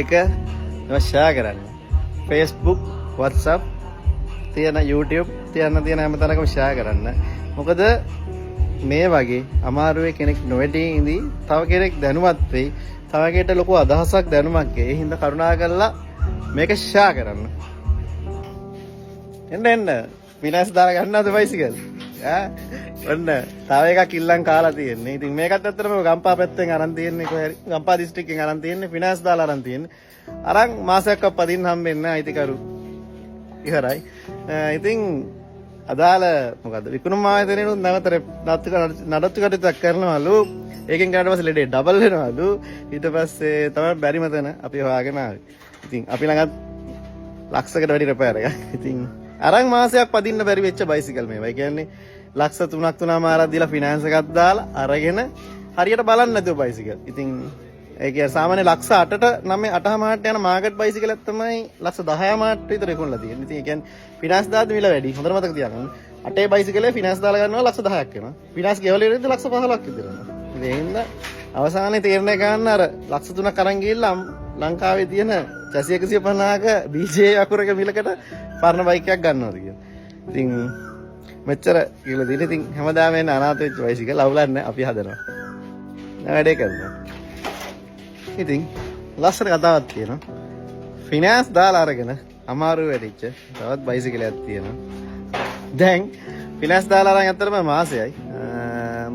එක ෂෙයා කරන්න. Facebook, WhatsApp තියෙන YouTube තියෙන හැමතැනකම ෂෙයා කරන්න. මොකද මේ වගේ අමාරුවේ කෙනෙක් නොවැටී ඉඳී තව කෙනෙක් දැනුවත් වෙයි. තව කෙනෙක්ට ලොකු අදහසක් දැනුමක් ඒ හින්දා කරුණාකරලා මේක ෂෙයා කරන්න. එන්න විනාශ දාලා ගන්නවද බයිසිකල්? ඔන්න තව එකක් ඉල්ලන් කාලා තියෙන්නේ. ඉතින් මේකත් ඇත්තටම ගම්පා පැත්තෙන් අරන් තියෙන්නේ කොහේ හරි ගම්පා දිස්ත්‍රික්කෙන් අරන් තියෙන්නේ ෆිනාන්ස් දාලා අරන් තියෙන්නේ. අරන් මාසයක්වත් පදින්න හම්බෙන්නේ නැහැ අයිතිකරු. ඉවරයි. ඉතින් අදාළ මොකද්ද විකුණුම් ආයතනයේත් නැවත නඩත්තු කටයුත්තක් කරනවලු. ඒකෙන් ගානට පස්සේ ලෙඩේ ඩබල් වෙනවලු. ඊට පස්සේ තමයි බැරිම තැන අපි හොයාගෙන ආවේ. ඉතින් අපි ළඟත් ලක්ෂයකට වැඩි රිපෙයාර් එකක්. ඉතින් අරන් මාසයක් පදින්න බැරි වෙච්ච බයිසිකල් මේවා. ඒ කියන්නේ ලක්ෂ 3.5 දීලා ෆිනෑන්ස් එකක් දාලා අරගෙන හරියට බලන්න නැතුව බයිසිකල්. ඉතින් ඒ කියන්නේ සාමාන්‍ය ලක්ෂ 8ට 8.5ට යන මාකට් බයිසිකලක් තමයි ලක්ෂ 10.5ට විතර විකුණලා තියෙන්නේ. ඉතින් ඒ කියන්නේ ෆිනෑන්ස් දාද්දි මිල වැඩි. හොඳට මතක තියාගන්න. 8 බයිසිකලේ ෆිනෑන්ස් දාලා ගන්නවා ලක්ෂ 10ක් වෙනවා. ෆිනෑන්ස් ගෙවලා ඉතින් ලක්ෂ 15ක් විතර වෙනවා. ඉතින් ඒ හින්දා අවසානයේ තීරණය ගන්න අර ලක්ෂ 3ක් අරන් ගිහිල්ලා ලංකාවේ තියෙන චැසි 150ක BJ අකුරක මිලකට පරණ බයික් එකක් ගන්නවද කියලා. ඉතින් මෙච්චර කියලා දෙන ඉතින් හැමදාම එන අනාථ වෙච්ච බයිසිකල් අවුලන්නේ අපි හදනවා. වැඩේ කරනවා. ඉතින් ලස්සන කතාවක් තියෙනවා. ෆිනෑන්ස් දාලා අරගෙන අමාරු වෙච්ච තවත් බයිසිකලයක් තියෙනවා. දැන් ෆිනෑන්ස් දාලා අරන් අතරම මාසෙයි.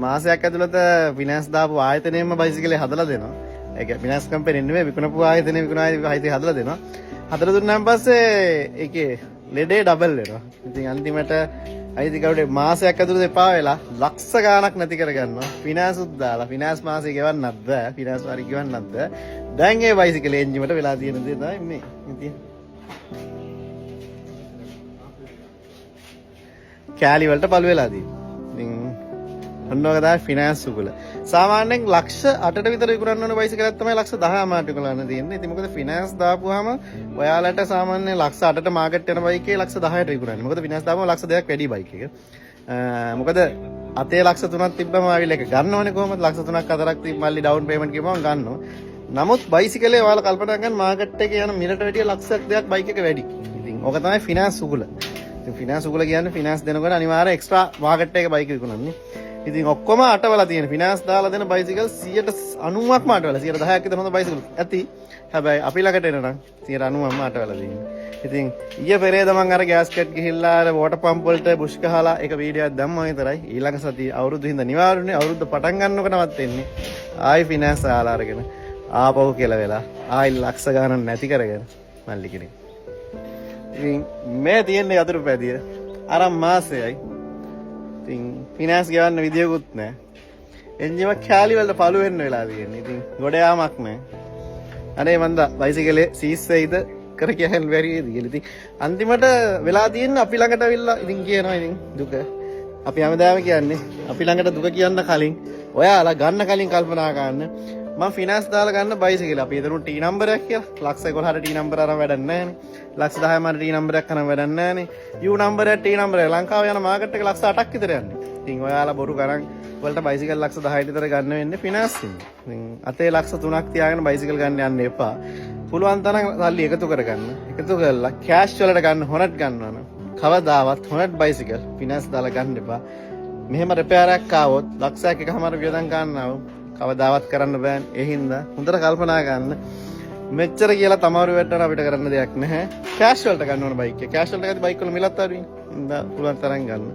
මාසයක් ඇතුළත ෆිනෑන්ස් දාපු ආයතනයෙම බයිසිකලේ හදලා දෙනවා. ඒ කියන්නේ ෆිනෑන්ස් කම්පැනි නෙමෙයි විකුණපු ආයතනයේ විකුණායි හදලා දෙනවා. හදලා දුන්නාන් පස්සේ ඒකේ ලෙඩේ ඩබල් වෙනවා. ඉතින් අන්තිමට අයිතිකරුට මාසයක් ඇතුළත එපා වෙලා ලක්ෂ ගාණක් නැති කරගන්නවා. ෆිනෑන්ස් උත් දාලා ෆිනෑන්ස් මාසෙ ගෙවන්නත් බෑ. ෆිනෑන්ස් වාරි ගෙවන්නත් බෑ. දැන් ඒ බයිසිකලේ එන්ජිමට වෙලා තියෙන දේ තමයි මේ. ඉතින් කෑලි වලට පළු වෙලා තියෙනවා. ඉතින් ඔන්නෝක තමයි ෆිනෑන්ස් උගල. සාමාන්‍යයෙන් ලක්ෂ 8ට විතර විකුණන්න ඕන බයිසිකලයක් තමයි ලක්ෂ 10 විකුණන්න තියෙන්නේ. ඉතින් මොකද ෆිනෑන්ස් දාපුවාම ඔයාලට සාමාන්‍ය ලක්ෂ 8ට මාකට් යන බයික් එකේ ලක්ෂ 10ට විකුණන්නේ. මොකද ෆිනෑන්ස් දාපුවම ලක්ෂ 2ක් වැඩි බයික් එක. මොකද අතේ ලක්ෂ 3ක් තිබ්බම ආවිල එක ගන්න ඕනේ කොහොමද? ලක්ෂ 3ක් 4ක් තිබ්බ මල්ලි ඩවුන් පේමන්ට් කියපුවම ගන්නවා. නමුත් බයිසිකලේ ඔයාලා කල්පනා කරන් මාකට් එකේ යන මිලට වැඩිය ලක්ෂයක් 2ක් බයික් එක වැඩි. ඉතින් ඕක තමයි ෆිනෑන්ස් උගල. ඉතින් ෆිනෑන්ස් උගල කියන්නේ ෆිනෑන්ස් දෙනකොට අනිවාර්ය එක්ස්ට්‍රා මාකට් එකේ බයික් විකුණන්නේ. ඉතින් ඔක්කොම අටවලා තියෙන ෆිනෑන්ස් දාලා දෙන බයිසිකල් 90%ක්ම අටවලා 10%ක් විතර හොඳ බයිසිකල් ඇති. හැබැයි අපි ළඟට එනනම් 90%ක්ම අටවලා තියෙනවා. ඉතින් ඊයේ පෙරේද මම අර ගෑස්කට් ගිහිල්ලා අර වෝටර් පම්ප් වලට බුෂ් ගහලා එක වීඩියෝ එකක් දැම්මම විතරයි. ඊළඟ සතිය අවුරුදු හින්දා නිවාරුනේ අවුරුද්ද පටන් ගන්නකොට නවත්තෙන්නේ. ආයි ෆිනෑන්ස් දාලා අරගෙන ආපහු කියලා වෙලා ආයි ලක්ෂ ගණන් නැති කරගෙන මල්ලි කෙනෙක්. ඉතින් මේ තියෙන්නේ යතුරු පැදිය. අර මාසෙයි ඉතින් ෆිනෑන්ස් ගෙවන්න විදියකුත් නැහැ. එන්ජිම කෑලි වලට පළු වෙන්න වෙලා තියෙන්නේ. ඉතින් ගොඩ යාමක් නැහැ. අනේ මන්ද බයිසිකලේ සීස් වෙයිද කර කියන්න බැරිද කියලා. ඉතින් අන්තිමට වෙලා තියෙන්නේ අපි ළඟට අවිල්ලා ඉතින් කියනවා ඉතින් දුක. අපි හැමදාම කියන්නේ අපි ළඟට දුක කියන්න කලින් ඔයාලා ගන්න කලින් කල්පනා කරන්න. මම ෆිනෑන්ස් දාලා ගන්න බයිසිකල අපි හිතමු ටී නම්බරයක් කියලා. ලක්ෂ 11ට ටී නම්බර අරන් වැඩක් නැහැ නේ. ලක්ෂ 10 මාර ටී නම්බරයක් අරන් වැඩක් නැහැ නේ. යූ නම්බරයක් ටී නම්බරයක් ලංකාවේ යන මාකට් එක ලක්ෂ 8ක් විතර යන්නේ. ඉතින් ඔයාලා බොරු ගණන් වලට බයිසිකල් ලක්ෂ 10ට විතර ගන්න වෙන්නේ ෆිනෑන්ස් එකෙන්. ඉතින් අතේ ලක්ෂ 3ක් තියාගෙන බයිසිකල් ගන්න යන්න එපා. පුළුවන් තරම් සල්ලි එකතු කරගන්න. එකතු කරලා කෑෂ් වලට ගන්න හොනට් ගන්නවා නම් කවදාවත් හොනට් බයිසිකල් ෆිනෑන්ස් දාලා ගන්න එපා. මෙහෙම රිපෙයාරයක් ආවොත් ලක්ෂයක් එකමාර වියදම් ගන්නවා. කවදාවත් කරන්න බෑ. ඒ හින්දා හොඳට කල්පනා ගන්න. මෙච්චර කියලා තමාරු වැටෙන අපිට කරන්න දෙයක් නැහැ. කෑෂ් වලට ගන්න ඕන බයික් එක. කෑෂ් වලට ගත්ත බයික් වල මිලත් අඩුයි. හින්දා පුළුවන් තරම් ගන්න.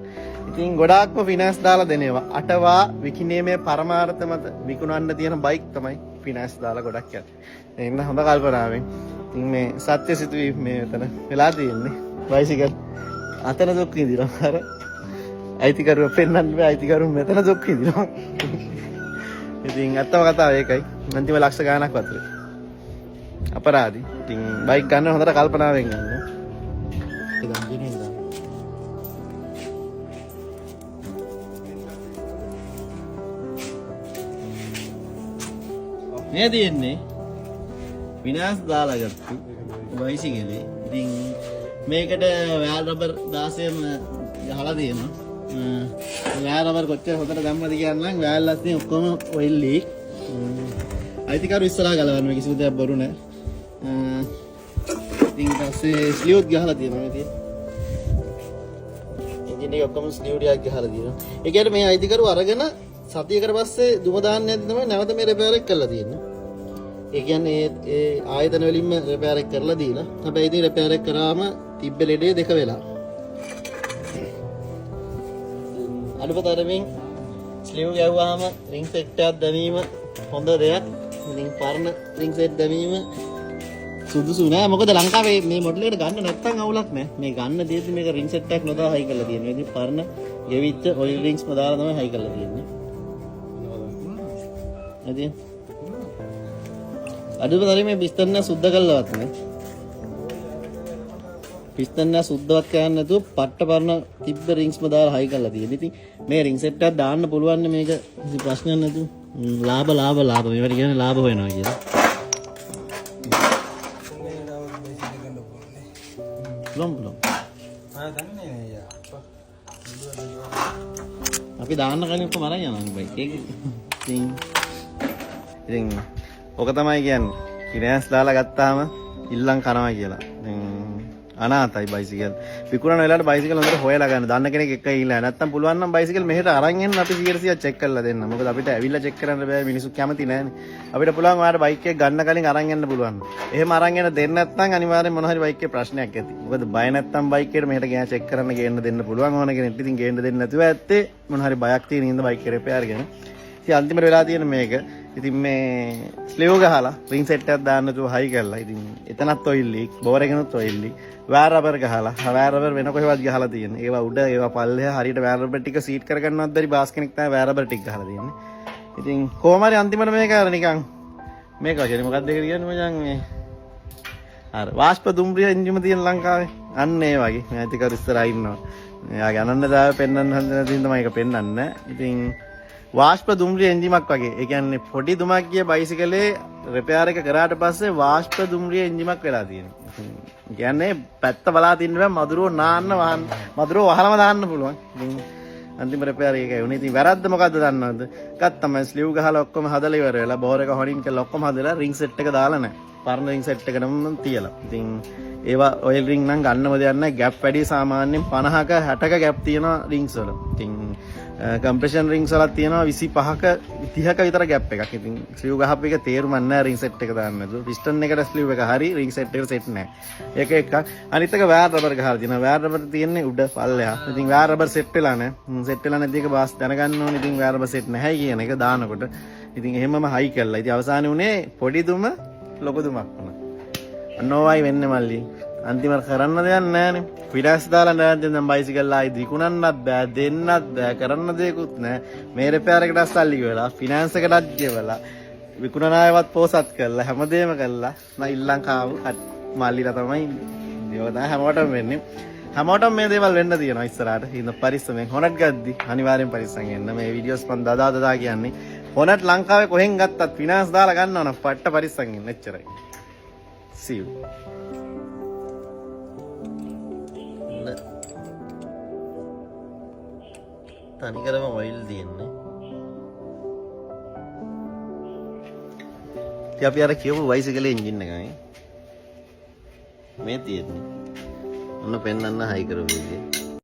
ඉතින් ගොඩාක්ම ෆිනෑන්ස් දාලා දෙනවා. අටවා විකිණීමේ පරමාර්ථ මත විකුණන්න තියෙන බයික් තමයි ෆිනෑන්ස් දාලා ගොඩක් යන්නේ. ඒ හින්දා හොඳ කල්පනාවෙන්. ඉතින් මේ සත්‍ය සිතුවීම මේ මෙතන වෙලා තියෙන්නේ. බයිසිකල් අතන දුක් විඳිනවා. අර අයිතිකරුව පෙන්වන්න බෑ. අයිතිකරුව මෙතන දුක් විඳිනවා. ඉතින් ඇත්තම කතාව ඒකයි. අන්තිම ලක්ෂ ගාණක් වතුරේ. අපරාධි. ඉතින් බයික් ගන්න හොඳට කල්පනාවෙන් ගන්න. ඉතින් ගිනින් ගන්න. මේ තියෙන්නේ ෆිනෑන්ස් දාලා ගත්තු බයිසිකලේ. ඉතින් මේකට වෑල් රබර් 16ම ගහලා තියෙනවා. වෑල් රබර් කොච්චර හොඳට දැම්මද කියන්නම්. වෑල් අස්සේ ඔක්කොම ඔයිල් ලීක්. අයිතිකරු ඉස්සරහා ගලවන්න කිසිම දෙයක් බොරු නැහැ. ඉතින් පස්සේ ස්ලියුත් ගහලා තියෙනවා මේ තියෙන. එන්ජින් එක ඔක්කොම ස්ලියු ටිකක් ගහලා තියෙනවා. ඒ කියන්නේ මේ අයිතිකරු අරගෙන සතියකට පස්සේ දුම දාන්න යද්දි තමයි නැවත මේ රිපෙයාර් එක කරලා තියෙන්නේ. ඒ කියන්නේ ඒ ආයතන වලින්ම රිපෙයාර් එක කරලා දීලා. හැබැයි ඉතින් රිපෙයාර් එක කරාම තිබ්බ ලෙඩේ දෙක වෙලා. අඩුපතරමින් ස්ලිව් ගැව්වාම රින් සෙට් එකක් දැමීම හොඳ දෙයක්. ඉතින් පරණ රින් සෙට් දැමීම සුදුසු නෑ. මොකද ලංකාවේ මේ මොඩල් එකට ගන්න නැත්තම් අවුලක් නෑ. මේ ගන්න දෙද්දි මේක රින් සෙට් එකක් නොදා හයි කරලා තියෙනවා. ඉතින් පරණ ගෙවිච්ච ඔයිල් රින්ග්ස්ම දාලා තමයි හයි කරලා තියෙන්නේ. ඉතින් අඩුපතරමින් පිස්තන් එක සුද්ධ කළාවත් නෑ. පිස්තන් එක සුද්ධවත් කරන්න නැතුව පට්ට පරණ තිබ්බ රින්ග්ස්ම දාලා හයි කරලා තියෙන්නේ. ඉතින් මේ රින් සෙට් එකක් දාන්න පුළුවන් නේ මේක. ඉතින් ප්‍රශ්නයක් නැතුව ලාභ මේවට කියන්නේ ලාභ වෙනවා කියලා. Belum. Tapi දාන්න කලින් කොහම අරන් යනවා බයික් එක. ඉතින් ඔක තමයි කියන්නේ. ෆිනෑන්ස් දාලා ගත්තාම ඉල්ලන් කරනවා කියලා. ඉතින් අනාතයි බයිසිකල්. විකුණන වෙලාවට බයිසිකල් හොඳට හොයලා ගන්න. දන්න කෙනෙක් එක්ක ඉල්ලලා. නැත්තම් පුළුවන් නම් බයිසිකල් මෙහෙට අරන් එන්න අපි 100ක් චෙක් කරලා දෙන්න. මොකද අපිට ඇවිල්ලා චෙක් කරන්න බෑ මිනිස්සු කැමති නෑනේ. අපිට පුළුවන් ඔයාලට බයික් එක ගන්න කලින් අරන් එන්න පුළුවන්. එහෙම අරන් එන්න දෙන්න නැත්නම් අනිවාර්යෙන් මොන හරි බයික් එකේ ප්‍රශ්නයක් ඇති. මොකද බය නැත්තම් බයික් එකට මෙහෙට ගියා චෙක් කරන්න ගේන්න දෙන්න පුළුවන් ඕන කෙනෙක්. ඉතින් ගේන්න දෙන්න නැතුව ඇත්තේ මොන හරි බයක් තියෙන ඉඳ බයික් එක රිපෙයාර් කරන. ඉතින් අන්තිමට වෙලා තියෙන මේක. ඉතින් මේ ස්ලිව් ගහලා රින් සෙට් එකක් දාන්න තු හයි කරලා. ඉතින් එතනත් ඔයිල් ලීක්, බෝර් එකනොත් ඔයිල් ලීක්. වෑර් රබර් ගහලා, වෑර් රබර් වෙන කොහෙවත් ගහලා තියෙන්නේ. ඒවා උඩ, ඒවා පල්ලෙහා හරියට වෑර් රබර් ටික සීට් කරගන්නවත් බැරි බාස් කෙනෙක් තමයි වෑර් රබර් ටික ගහලා තියෙන්නේ. ඉතින් කොහොම හරි අන්තිමට මේක අර නිකන් මේක වගේ මොකක්ද ඒක කියන්නේ මචං මේ අර වාෂ්ප දුම්රිය එන්ජිම තියෙන ලංකාවේ අන්න ඒ වගේ මේ ඇතිකරු ඉස්සරහා ඉන්නවා. එයාගේ අනන්‍යතාවය පෙන්වන්න හදන දින් තමයි ඒක පෙන්වන්නේ. ඉතින් වාෂ්ප දුම්රිය එන්ජිමක් වගේ. ඒ කියන්නේ පොඩි දුමක් ගිය බයිසිකලේ රිපෙයාර් එක කරාට පස්සේ වාෂ්ප දුම්රිය එන්ජිමක් වෙලා තියෙනවා. කියන්නේ පැත්ත බලා තින්න බෑ මදුරුව නාන්න මදුරුව වහලම දාන්න පුළුවන්. ඉතින් අන්තිම රිපෙයාර් එකයි උනේ. ඉතින් වැරද්ද මොකද්ද දන්නවද? එකක් තමයි ස්ලිව් ගහලා ඔක්කොම හදලා ඉවර වෙලා බෝර් එක හොනින් කරලා ඔක්කොම හදලා රින් සෙට් එක දාලා නැහැ. පරණ රින් සෙට් එකටම තියලා. ඉතින් ඒවා ඔයිල් රින් නම් ගන්නම දෙයක් නැහැ. ගැප් වැඩි සාමාන්‍යයෙන් 50ක 60ක ගැප් තියෙනවා රින්ග්ස් වල. ඉතින් කම්ප්‍රෙෂන් රින්ග්ස් වලක් තියෙනවා 25ක 30ක විතර ගැප් එකක්. ඉතින් ස්ලිව් ගහපු එක තේරුමක් නැහැ රින් සෙට් එක දාන්න නේද. පිස්ටන් එකට ස්ලිව් එක හරි රින් සෙට් එක සෙට් නැහැ. ඒක එකක්. අනිත් එක වෑර් රබර් ගහලා තියෙනවා. වෑර් රබර් තියෙන්නේ උඩ පල්ලෙහා. ඉතින් වෑර් රබර් සෙට් වෙලා නැහැ. සෙට් වෙලා නැති එක බාස් දැනගන්න ඕනේ. ඉතින් වෑර් රබර් සෙට් නැහැ කියන එක දානකොට. ඉතින් එහෙමම හයි කරලා. ඉතින් අවසානයේ උනේ පොඩි දුම ලොකු දුමක් වුණා. අනෝවයි වෙන්නේ මල්ලි. අන්තිමට කරන්න දෙයක් නැහැනේ. ෆිනෑන්ස් දාලා නැත්නම් දැන් බයිසිකල් ආයි විකුණන්නත් බෑ, දෙන්නත් බෑ, කරන්න දෙයක්වත් නැහැ. මේ රිපෙයාර් එකට අස්සල්ලි ගෙවලා, ෆිනෑන්ස් එකටත් ගෙවලා, විකුණන අයවත් පෝසත් කරලා, හැමදේම කරලා නා ඉල්ලන් කාව මල්ලිලා තමයි දේව තමයි හැමෝටම වෙන්නේ. හැමෝටම මේ දේවල් වෙන්න තියෙනවා ඉස්සරහට. ඉන්න පරිස්සමෙන් හොනට් ගද්දි අනිවාර්යෙන් පරිස්සම් වෙන්න. මේ වීඩියෝස් මන් දදා කියන්නේ. හොනට් ලංකාවේ කොහෙන් ගත්තත් ෆිනෑන්ස් දාලා ගන්නවා නම් පට්ට පරිස්සම් වෙන්න එච්චරයි. See you. තනිකරම ඔයිල් තියෙන්නේ. ඉතින් අපි අර කියපු බයිසිකලේ එන්ජින් එකයි මේ තියෙන්නේ. ඔන්න පෙන්නන්න හයි කරපු විදිය.